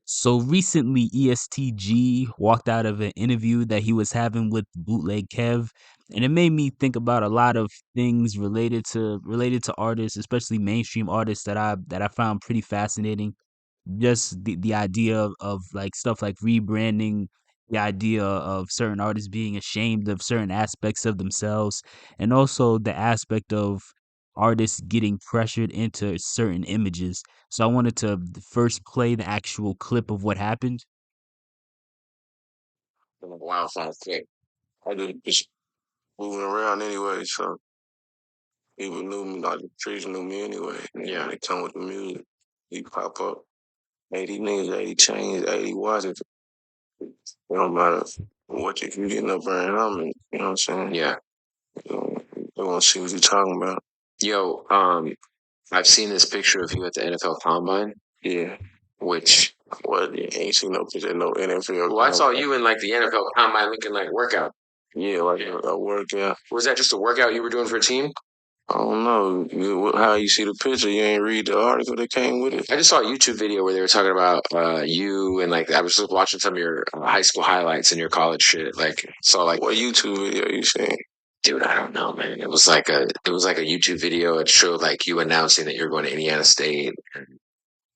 So recently, ESTG walked out of an interview that he was having with Bootleg Kev, and it made me think about a lot of things related to artists, especially mainstream artists that I found pretty fascinating. Just the idea of like stuff like rebranding, the idea of certain artists being ashamed of certain aspects of themselves, and also the aspect of artists getting pressured into certain images. So I wanted to first play the actual clip of what happened. Wildfire quick. I just moving around anyway, so people knew me, like the trees knew me anyway. Yeah, they come with the music. He pop up. 80 niggas, 80 chains, 80 watches. It don't matter what you getting up there and I'm in, you know what I'm saying? Yeah. They want to see what you talking about. Yo, I've seen this picture of you at the NFL Combine. Yeah. Which, well, you ain't seen no picture of no NFL. Well, I saw you in like the NFL Combine looking like workout. Yeah, like a workout. Was that just a workout you were doing for a team? I don't know. How you see the picture? You ain't read the article that came with it? I just saw a YouTube video where they were talking about you and like I was just watching some of your high school highlights and your college shit. Like saw like what YouTube video you seen? Dude, I don't know, man. It was like a YouTube video. It showed like you announcing that you're going to Indiana State.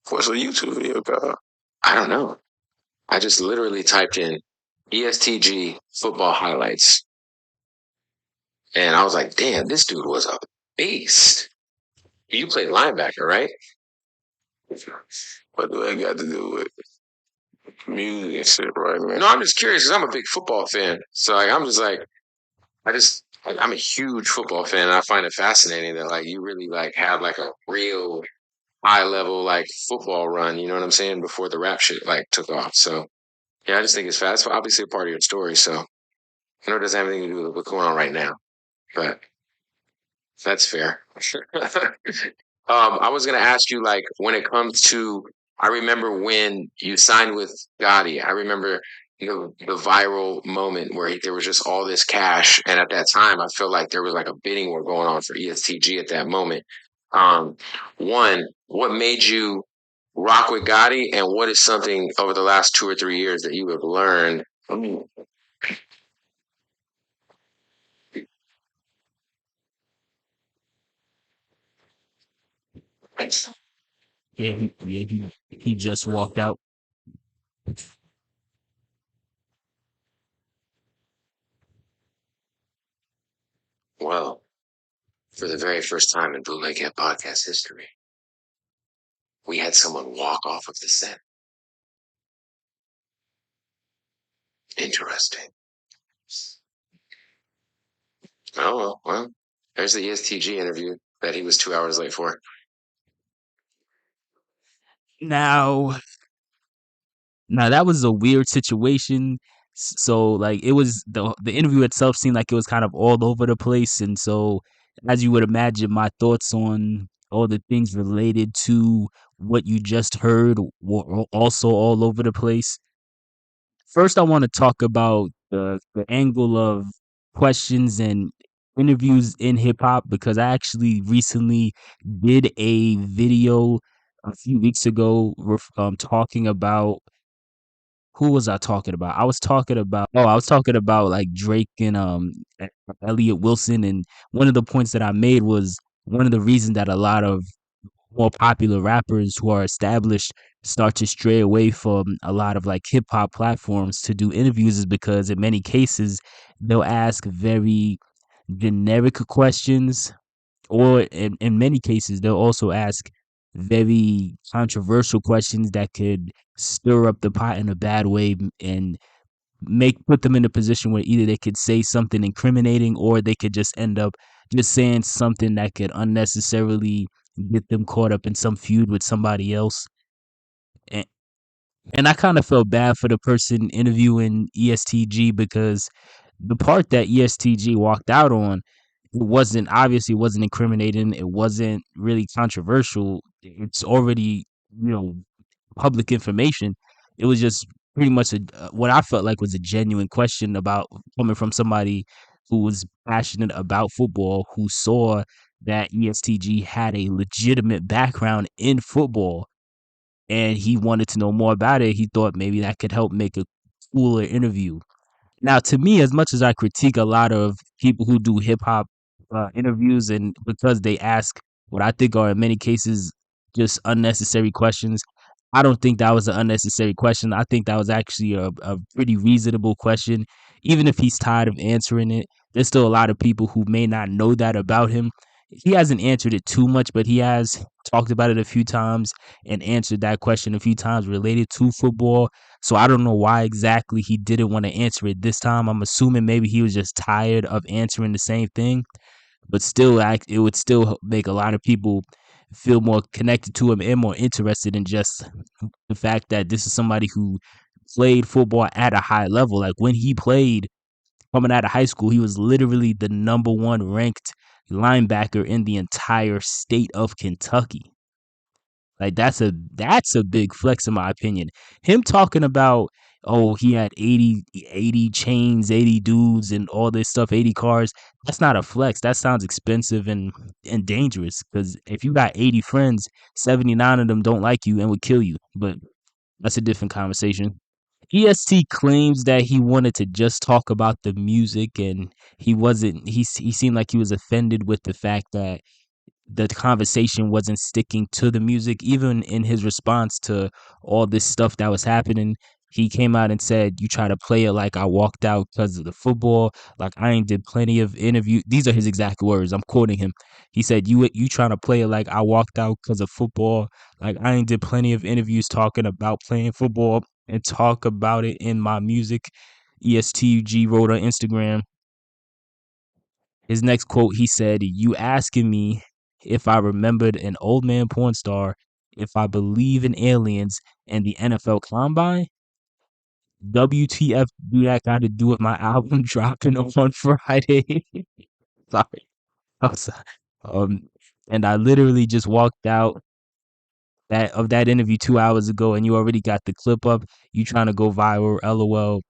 What's a YouTube video called? I don't know. I just literally typed in ESTG football highlights, and I was like, damn, this dude was a beast. You played linebacker, right? What do I got to do with music and shit right now? No, I'm just curious because I'm a big football fan. So like, I'm just like, I'm a huge football fan, and I find it fascinating that like you really like have like a real high level like football run. You know what I'm saying? Before the rap shit like took off. So yeah, I just think it's fast. It's obviously a part of your story. So I know it doesn't have anything to do with what's going on right now, but that's fair. I was gonna ask you, like, when it comes to, I remember when you signed with Gotti. I remember, the viral moment where there was just all this cash, and at that time, I feel like there was like a bidding war going on for ESTG at that moment. Um, One, what made you rock with Gotti, and what is something over the last 2 or 3 years that you have learned? Yeah, he just walked out. Well, for the very first time in Bootleg Kev podcast history, we had someone walk off of the set. Interesting. Oh, well, there's the ESTG interview that he was 2 hours late for. Now, now that was a weird situation. So like it was the interview itself seemed like it was kind of all over the place, and so as you would imagine, my thoughts on all the things related to what you just heard were also all over the place. First, I want to talk about the angle of questions and interviews in hip hop because I actually recently did a video a few weeks ago talking about who was I talking about? I was talking about like Drake and Elliot Wilson, and one of the points that I made was one of the reasons that a lot of more popular rappers who are established start to stray away from a lot of like hip hop platforms to do interviews is because in many cases they'll ask very generic questions, or in many cases they'll also ask very controversial questions that could stir up the pot in a bad way and make put them in a position where either they could say something incriminating or they could just end up just saying something that could unnecessarily get them caught up in some feud with somebody else. And, and I kind of felt bad for the person interviewing ESTG because the part that ESTG walked out on, it wasn't incriminating. It wasn't really controversial. It's already, you know, public information. It was just pretty much what I felt like was a genuine question about coming from somebody who was passionate about football, who saw that ESTG had a legitimate background in football. and he wanted to know more about it. He thought maybe that could help make a cooler interview. Now, to me, as much as I critique a lot of people who do hip hop interviews, and because they ask what I think are in many cases just unnecessary questions, I don't think that was an unnecessary question. I think that was actually a pretty reasonable question. Even if he's tired of answering it, there's still a lot of people who may not know that about him. He hasn't answered it too much, but he has talked about it a few times and answered that question a few times related to football. So I don't know why exactly he didn't want to answer it this time. I'm assuming maybe he was just tired of answering the same thing, but still, it would still make a lot of people feel more connected to him and more interested in just the fact that this is somebody who played football at a high level. Like when he played coming out of high school, he was literally the number one ranked linebacker in the entire state of Kentucky. Like that's a big flex in my opinion. Him talking about, oh, he had 80 chains, 80 dudes and all this stuff, 80 cars. That's not a flex. That sounds expensive and dangerous, cuz if you got 80 friends, 79 of them don't like you and would kill you. But that's a different conversation. EST claims that he wanted to just talk about the music, and he wasn't he seemed like he was offended with the fact that the conversation wasn't sticking to the music. Even in his response to all this stuff that was happening, he came out and said, you try to play it like I walked out because of the football, like I ain't did plenty of interview. These are his exact words, I'm quoting him. He said, you trying to play it like I walked out because of football, like I ain't did plenty of interviews talking about playing football and talk about it in my music. ESTG wrote on Instagram. His next quote, he said, you asking me if I remembered an old man porn star, if I believe in aliens and the NFL Combine? WTF do that got to do with my album dropping on Friday? Sorry. I'm sorry. Um, and I literally just walked out that interview 2 hours ago, and you already got the clip up. You trying to go viral? LOL.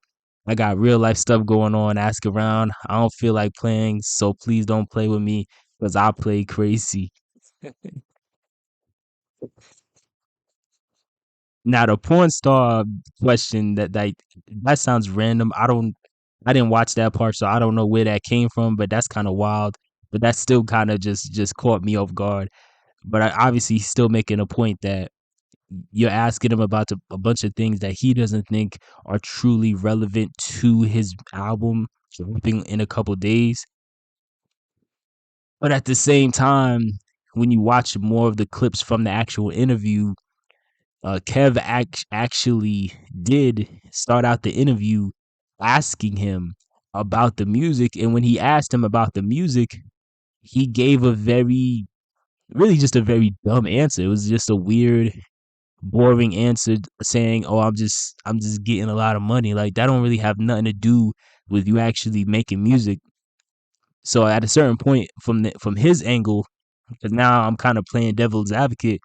I got real life stuff going on. Ask around. I don't feel like playing, so please don't play with me because I play crazy. Now the porn star question, that sounds random. I didn't watch that part, so I don't know where that came from. But that's kind of wild. But that still kind of just caught me off guard. But I obviously he's still making a point that you're asking him about a bunch of things that he doesn't think are truly relevant to his album dropping in a couple days. But at the same time, when you watch more of the clips from the actual interview, Kev actually did start out the interview asking him about the music. And when he asked him about the music, he gave really just a very dumb answer. It was just a weird, boring answer saying, "Oh, I'm just getting a lot of money." Like that don't really have nothing to do with you actually making music. So at a certain point from his angle, because now I'm kind of playing devil's advocate.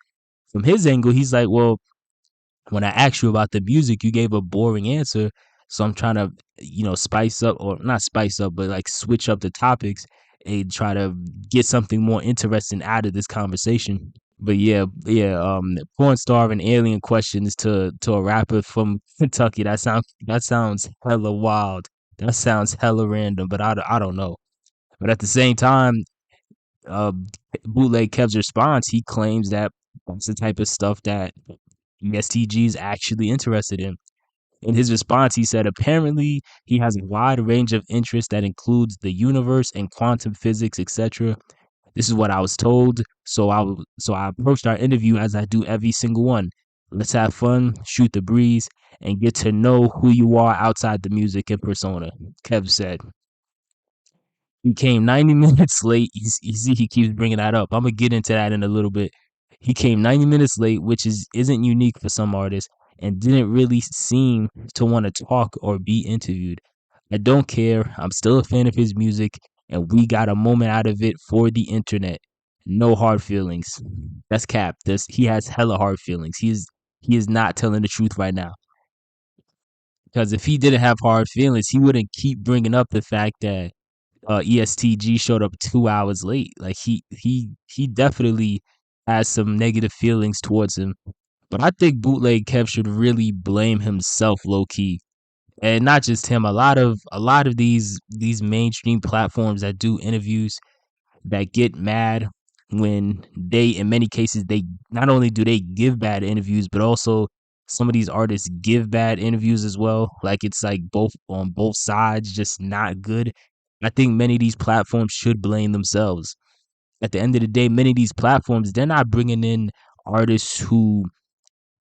From his angle, he's like, well, when I asked you about the music, you gave a boring answer. So I'm trying to, spice up, or not spice up, but like switch up the topics and try to get something more interesting out of this conversation. But yeah, porn star and alien questions to a rapper from Kentucky. That sounds hella wild. That sounds hella random, but I don't know. But at the same time, uh, Bootleg Kev's response, he claims that that's the type of stuff that ESTG is actually interested in. In his response, he said, apparently, he has a wide range of interests that includes the universe and quantum physics, etc. This is what I was told, so I approached our interview as I do every single one. Let's have fun, shoot the breeze, and get to know who you are outside the music and persona, Kev said. He came 90 minutes late. You see, he keeps bringing that up. I'm gonna get into that in a little bit. He came 90 minutes late, which isn't unique for some artists, and didn't really seem to want to talk or be interviewed. I don't care. I'm still a fan of his music, and we got a moment out of it for the internet. No hard feelings. That's cap. He has hella hard feelings. He is not telling the truth right now. Because if he didn't have hard feelings, he wouldn't keep bringing up the fact that ESTG showed up 2 hours late. Like he definitely has some negative feelings towards him. But I think Bootleg Kev should really blame himself low key. And not just him, a lot of these mainstream platforms that do interviews that get mad when they, in many cases, they not only do they give bad interviews, but also some of these artists give bad interviews as well. Like it's like both on both sides, just not good. I think many of these platforms should blame themselves. At the end of the day, many of these platforms, they're not bringing in artists who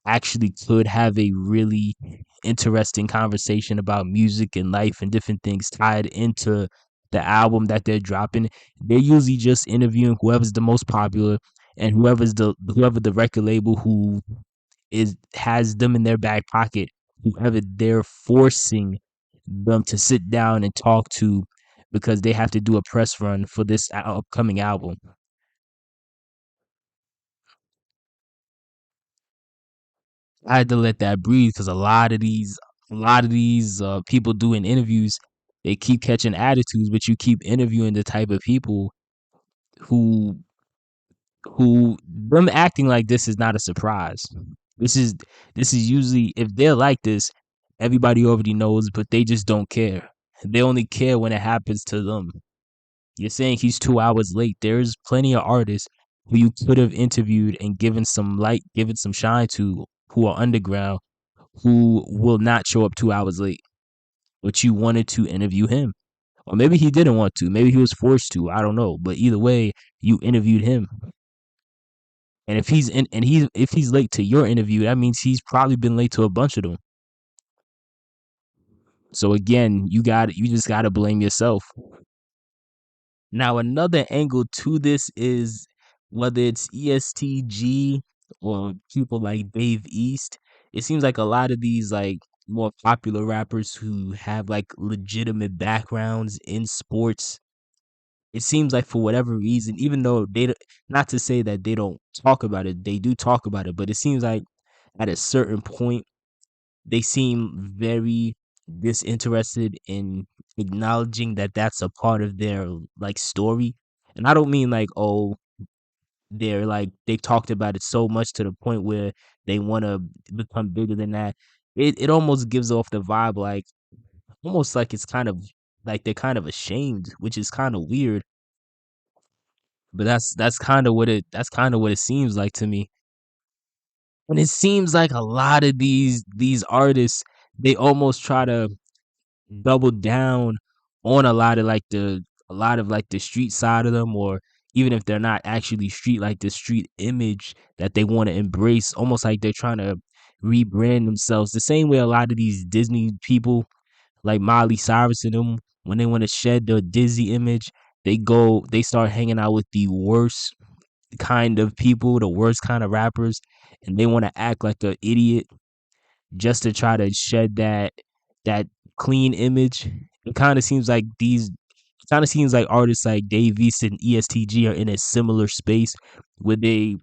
actually could have a really interesting conversation about music and life and different things tied into the album that they're dropping. They're usually just interviewing whoever's the most popular and whoever the record label who is has them in their back pocket, whoever they're forcing them to sit down and talk to because they have to do a press run for this upcoming album. I had to let that breathe because a lot of these people doing interviews, they keep catching attitudes, but you keep interviewing the type of people who who them acting like this is not a surprise. This is this is usually if they're like this, everybody already knows, but they just don't care. They only care when it happens to them. You're saying he's 2 hours late. There's plenty of artists who you could have interviewed and given some light, given some shine to, who are underground, who will not show up 2 hours late, but you wanted to interview him. Or maybe he didn't want to. Maybe he was forced to. I don't know. But either way, you interviewed him. And if he's late to your interview, that means he's probably been late to a bunch of them. So again, you just gotta blame yourself. Now another angle to this is whether it's ESTG or people like Dave East. It seems like a lot of these like more popular rappers who have like legitimate backgrounds in sports. It seems like for whatever reason, even though not to say that they don't talk about it, they do talk about it, but it seems like at a certain point they seem very disinterested in acknowledging that that's a part of their like story. And I don't mean like, oh, they're like they've talked about it so much to the point where they want to become bigger than that. It almost gives off the vibe like almost like it's kind of like they're kind of ashamed, which is kind of weird. But that's kind of what it seems like to me. And it seems like a lot of these artists, they almost try to double down on a lot of like the street side of them, or even if they're not actually street, like the street image that they want to embrace, almost like they're trying to rebrand themselves the same way a lot of these Disney people like Miley Cyrus and them, when they want to shed their Disney image, they start hanging out with the worst kind of people, the worst kind of rappers, and they want to act like an idiot just to try to shed that clean image. It kind of seems like artists like Dave East and ESTG are in a similar space where they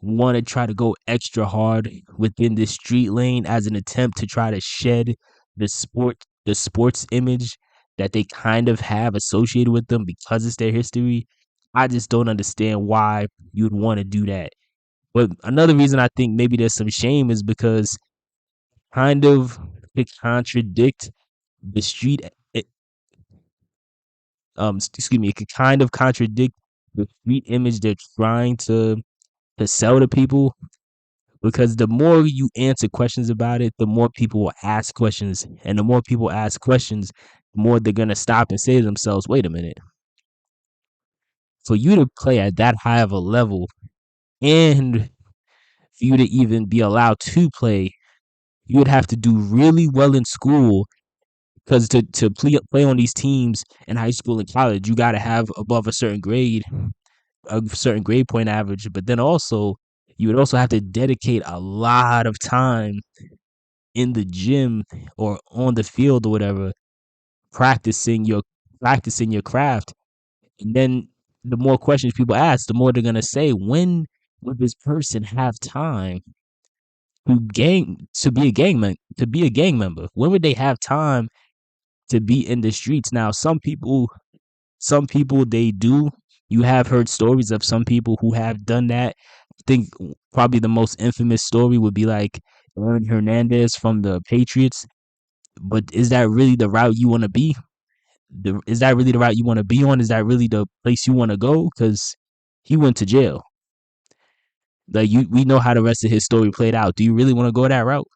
want to try to go extra hard within the street lane as an attempt to try to shed the sports image that they kind of have associated with them because it's their history. I just don't understand why you'd want to do that. But another reason I think maybe there's some shame is because kind of it contradict the street it, excuse me, it could kind of contradict the street image they're trying to sell to people, because the more you answer questions about it, the more people will ask questions, and the more people ask questions, the more they're going to stop and say to themselves, wait a minute, for you to play at that high of a level and for you to even be allowed to play, you would have to do really well in school, because to play on these teams in high school and college, you got to have above a certain grade point average. But then also, you would also have to dedicate a lot of time in the gym or on the field or whatever, practicing your practicing your craft. And then the more questions people ask, the more they're gonna say, when would this person have time to be a gang member? When would they have time to be in the streets? Now, some people they do. You have heard stories of some people who have done that. I think probably the most infamous story would be like Aaron Hernandez from the Patriots. But is that really the route you want to be? Is that really the route you want to be on? Is that really the place you want to go? Because he went to jail. Like we know how the rest of his story played out. Do you really want to go that route?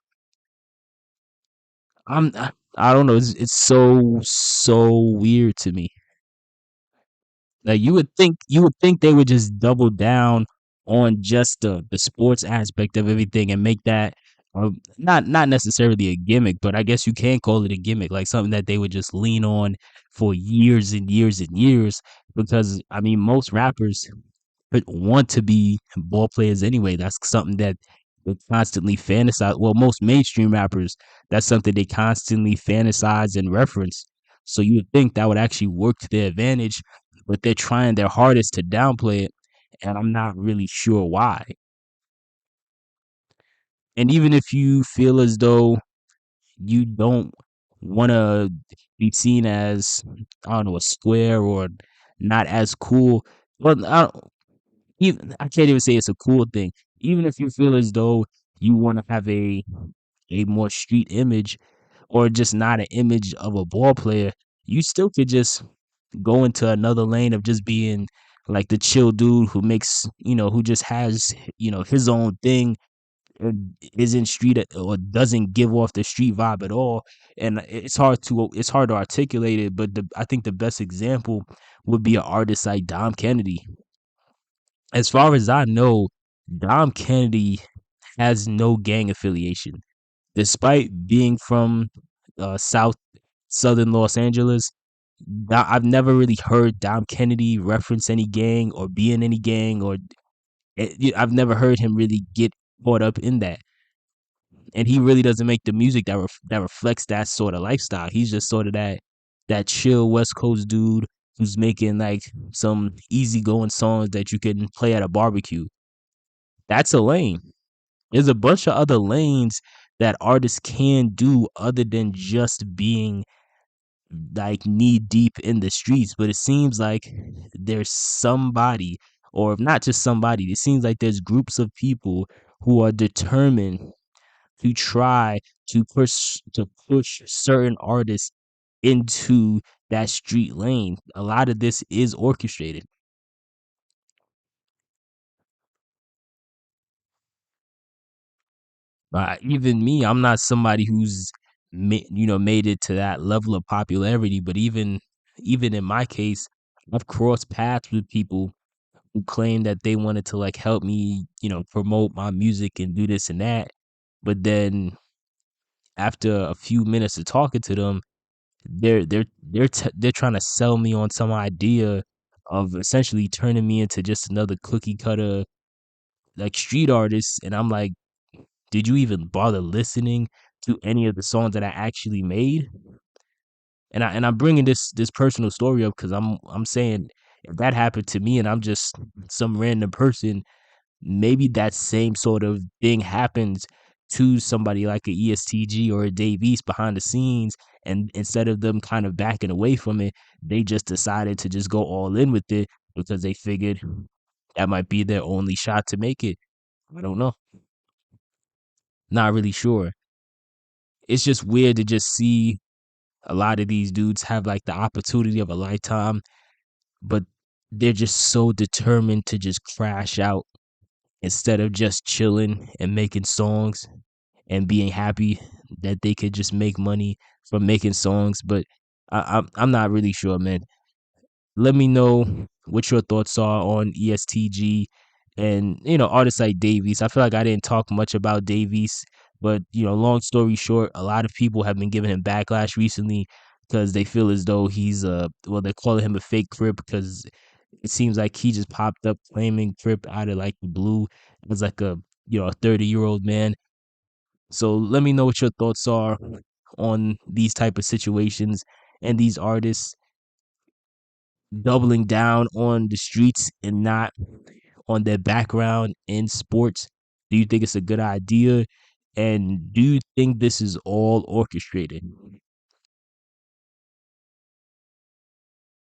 I don't know. It's so weird to me. Like you would think they would just double down on just the sports aspect of everything and make that not necessarily a gimmick, but I guess you can call it a gimmick, like something that they would just lean on for years and years and years. Because I mean, most rappers want to be ball players anyway. That's something that they constantly fantasize. Well, most mainstream rappers, that's something they constantly fantasize and reference. So you would think that would actually work to their advantage, but they're trying their hardest to downplay it, and I'm not really sure why. And even if you feel as though you don't want to be seen as, I don't know, a square or not as cool, well, even I can't even say it's a cool thing. Even if you feel as though you want to have a more street image or just not an image of a ball player, you still could just go into another lane of just being like the chill dude who makes, who just has, his own thing, isn't street or doesn't give off the street vibe at all. And it's hard to articulate it, but I think the best example would be an artist like Dom Kennedy. As far as I know, Dom Kennedy has no gang affiliation, despite being from southern Los Angeles. I've never really heard Dom Kennedy reference any gang or be in any gang, or I've never heard him really get caught up in that. And he really doesn't make the music that reflects that sort of lifestyle. He's just sort of that chill West Coast dude who's making like some easygoing songs that you can play at a barbecue. That's a lane. There's a bunch of other lanes that artists can do other than just being like knee deep in the streets. But it seems like there's somebody, or if not just somebody, it seems like there's groups of people who are determined to try to push certain artists into that street lane. A lot of this is orchestrated. Even me, I'm not somebody who's made it to that level of popularity. But even in my case, I've crossed paths with people who claim that they wanted to like help me, promote my music and do this and that. But then after a few minutes of talking to them, they're trying to sell me on some idea of essentially turning me into just another cookie cutter like street artist. And I'm like, did you even bother listening to any of the songs that I actually made? And I'm bringing this personal story up because I'm saying if that happened to me and I'm just some random person, maybe that same sort of thing happens to somebody like a ESTG or a Dave East behind the scenes. And instead of them kind of backing away from it, they just decided to just go all in with it because they figured that might be their only shot to make it. I don't know. Not really sure. It's just weird to just see a lot of these dudes have like the opportunity of a lifetime, but they're just so determined to just crash out instead of just chilling and making songs and being happy that they could just make money from making songs. But I'm not really sure, man. Let me know what your thoughts are on ESTG and artists like Davies. I feel like I didn't talk much about Davies, but long story short, a lot of people have been giving him backlash recently because they feel as though he's they're calling him a fake Crip because it seems like he just popped up claiming Crip out of like the blue as like a 30-year-old man. So let me know what your thoughts are on these type of situations and these artists doubling down on the streets and not on their background in sports. Do you think it's a good idea? And do you think this is all orchestrated?